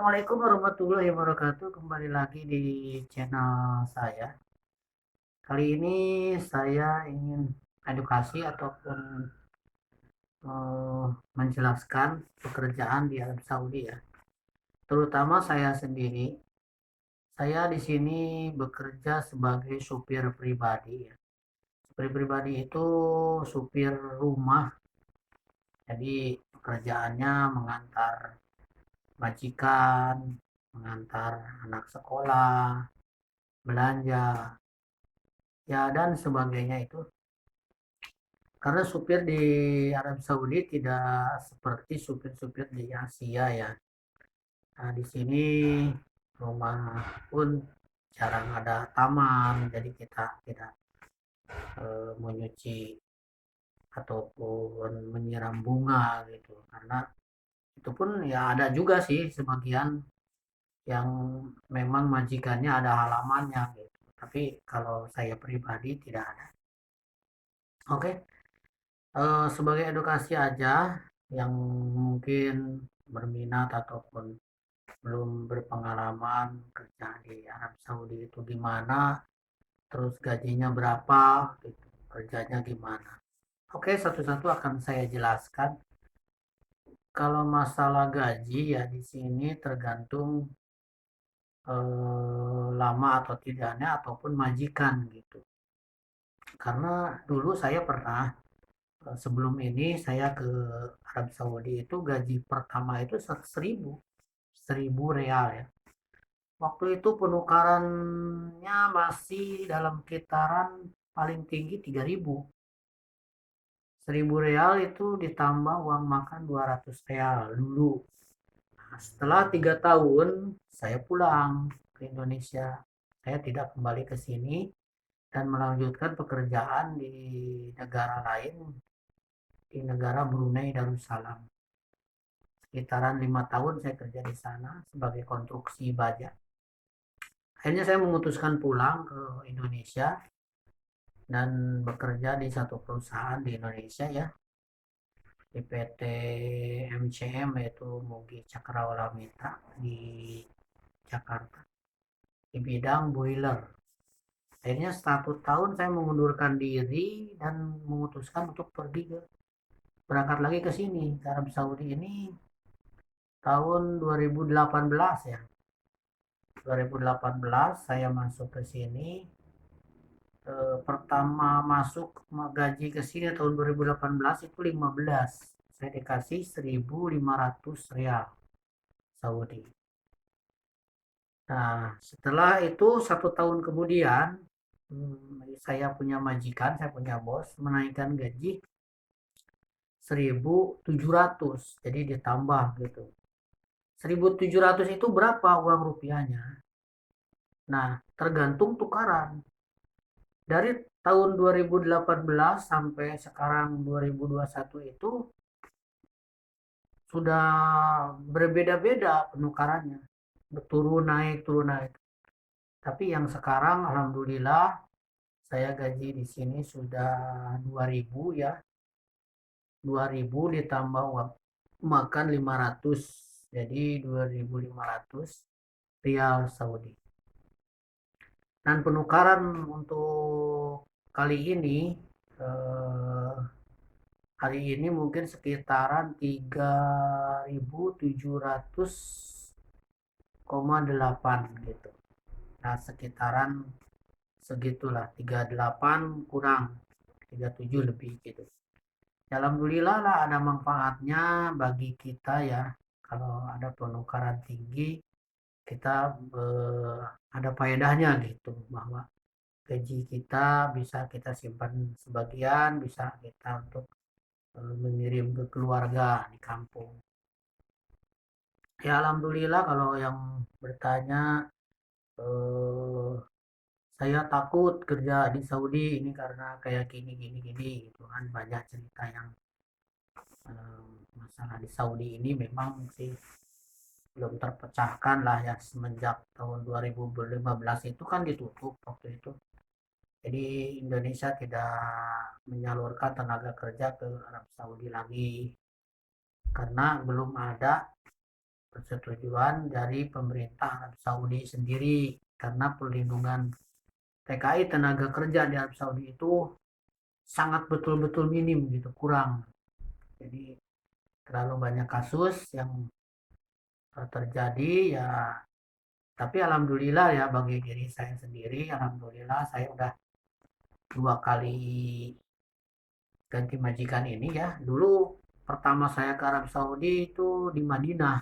Assalamualaikum warahmatullahi wabarakatuh. Kembali lagi di channel saya. Kali ini saya ingin edukasi ataupun menjelaskan pekerjaan di Arab Saudi ya. Terutama saya sendiri. Saya di sini bekerja sebagai supir pribadi ya. Supir pribadi itu supir rumah. Jadi pekerjaannya mengantar majikan, mengantar anak sekolah, belanja, ya dan sebagainya itu. Karena supir di Arab Saudi tidak seperti supir-supir di Asia ya. Nah, di sini rumah pun jarang ada taman, jadi kita tidak menyuci ataupun menyiram bunga gitu. Karena itu pun ya ada juga sih sebagian yang memang majikannya ada halamannya gitu. Tapi kalau saya pribadi tidak ada. Oke. Sebagai edukasi aja yang mungkin berminat ataupun belum berpengalaman kerja di Arab Saudi itu gimana, terus gajinya berapa, gitu, kerjanya gimana. Oke, satu-satu akan saya jelaskan. Kalau masalah gaji ya di sini tergantung lama atau tidaknya ataupun majikan gitu. Karena dulu saya pernah sebelum ini saya ke Arab Saudi itu gaji pertama itu 1000 real ya. Waktu itu penukarannya masih dalam kisaran paling tinggi 3000. 1000 real itu ditambah uang makan 200 real dulu. Nah, setelah 3 tahun saya pulang ke Indonesia. Saya tidak kembali ke sini dan melanjutkan pekerjaan di negara lain, di negara Brunei Darussalam. Sekitaran 5 tahun saya kerja di sana sebagai konstruksi baja. Akhirnya saya memutuskan pulang ke Indonesia dan bekerja di satu perusahaan di Indonesia ya, di PT MCM yaitu Mugi Cakrawala Mitra di Jakarta di bidang boiler. Akhirnya 1 tahun saya mengundurkan diri dan memutuskan untuk pergi berangkat lagi ke sini ke Arab Saudi ini tahun 2018 ya. 2018 saya masuk ke sini, pertama masuk gaji ke sini tahun 2018 itu 15. Saya dikasih 1.500 real Saudi. Nah, setelah itu 1 tahun kemudian saya punya majikan, saya punya bos menaikkan gaji 1.700. Jadi ditambah gitu. 1.700 itu berapa uang rupiahnya? Nah, tergantung tukaran. Dari tahun 2018 sampai sekarang 2021 itu sudah berbeda-beda penukarannya. Turun naik. Tapi yang sekarang alhamdulillah saya gaji di sini sudah 2000 ya. 2000 ditambah uang makan 500. Jadi 2500 rial Saudi. Dan penukaran untuk kali ini eh, hari ini mungkin sekitaran 3.700,8 gitu. Nah, sekitaran segitulah 38 kurang 37 lebih gitu. Alhamdulillah lah ada manfaatnya bagi kita ya. Kalau ada penukaran tinggi, kita ada faedahnya gitu bahwa gaji kita bisa kita simpan sebagian, bisa kita untuk mengirim ke keluarga di kampung. Ya alhamdulillah kalau yang bertanya eh, saya takut kerja di Saudi ini karena kayak gini gini gini gitu kan banyak cerita yang eh, masalah di Saudi ini memang sih belum terpecahkan lah ya semenjak tahun 2015 itu kan ditutup waktu itu. Jadi Indonesia tidak menyalurkan tenaga kerja ke Arab Saudi lagi karena belum ada persetujuan dari pemerintah Arab Saudi sendiri, karena perlindungan TKI tenaga kerja di Arab Saudi itu sangat betul-betul minim gitu, kurang. Jadi terlalu banyak kasus yang terjadi ya. Tapi alhamdulillah ya, bagi diri saya sendiri, alhamdulillah saya udah 2 kali ganti majikan ini ya. Dulu pertama saya ke Arab Saudi itu di Madinah,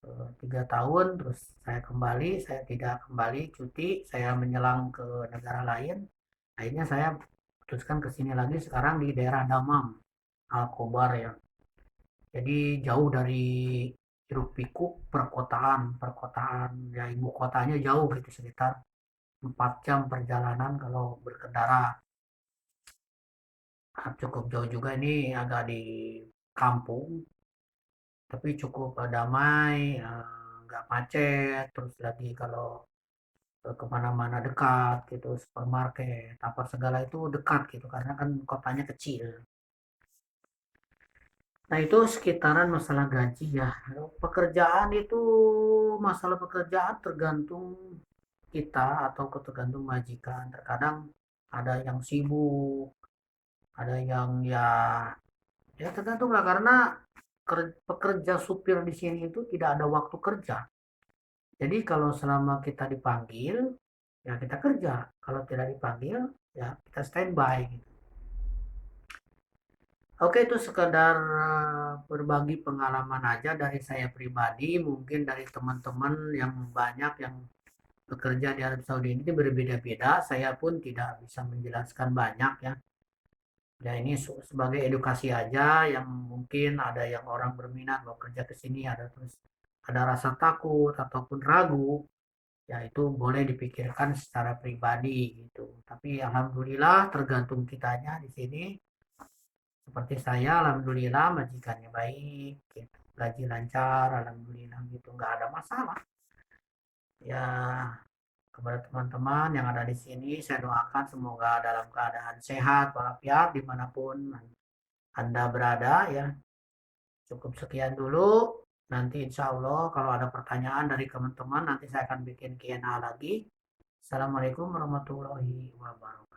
3 tahun, terus saya kembali, saya tidak kembali, cuti, saya menyelang ke negara lain. Akhirnya saya putuskan ke sini lagi sekarang di daerah Damam, Al Khobar ya. Jadi jauh dari hiruk pikuk perkotaan, perkotaan ya, ibu kotanya jauh gitu, sekitar 4 jam perjalanan kalau berkendara. Cukup jauh juga, ini agak di kampung, tapi cukup damai, nggak macet. Terus lagi kalau kemana-mana dekat gitu, supermarket apa segala itu dekat gitu, karena kan kotanya kecil. Nah itu sekitaran masalah gaji ya. Pekerjaan itu, masalah pekerjaan tergantung kita atau tergantung majikan. Terkadang ada yang sibuk, ada yang ya tergantung lah, karena pekerja supir di sini itu tidak ada waktu kerja. Jadi kalau selama kita dipanggil, ya kita kerja. Kalau tidak dipanggil, ya kita standby gitu. Oke, itu sekedar berbagi pengalaman aja dari saya pribadi. Mungkin dari teman-teman yang banyak yang bekerja di Arab Saudi ini berbeda-beda. Saya pun tidak bisa menjelaskan banyak ya. Ya ini sebagai edukasi aja, yang mungkin ada yang orang berminat mau kerja ke sini, ada terus ada rasa takut ataupun ragu, ya itu boleh dipikirkan secara pribadi gitu. Tapi alhamdulillah tergantung kitanya di sini. Seperti saya, alhamdulillah majikannya baik, gitu. Gaji lancar, alhamdulillah gitu, nggak ada masalah. Ya, kepada teman-teman yang ada di sini, saya doakan semoga dalam keadaan sehat walafiat dimanapun Anda berada ya. Cukup sekian dulu. Nanti insya Allah kalau ada pertanyaan dari teman-teman, nanti saya akan bikin Q&A lagi. Assalamualaikum warahmatullahi wabarakatuh.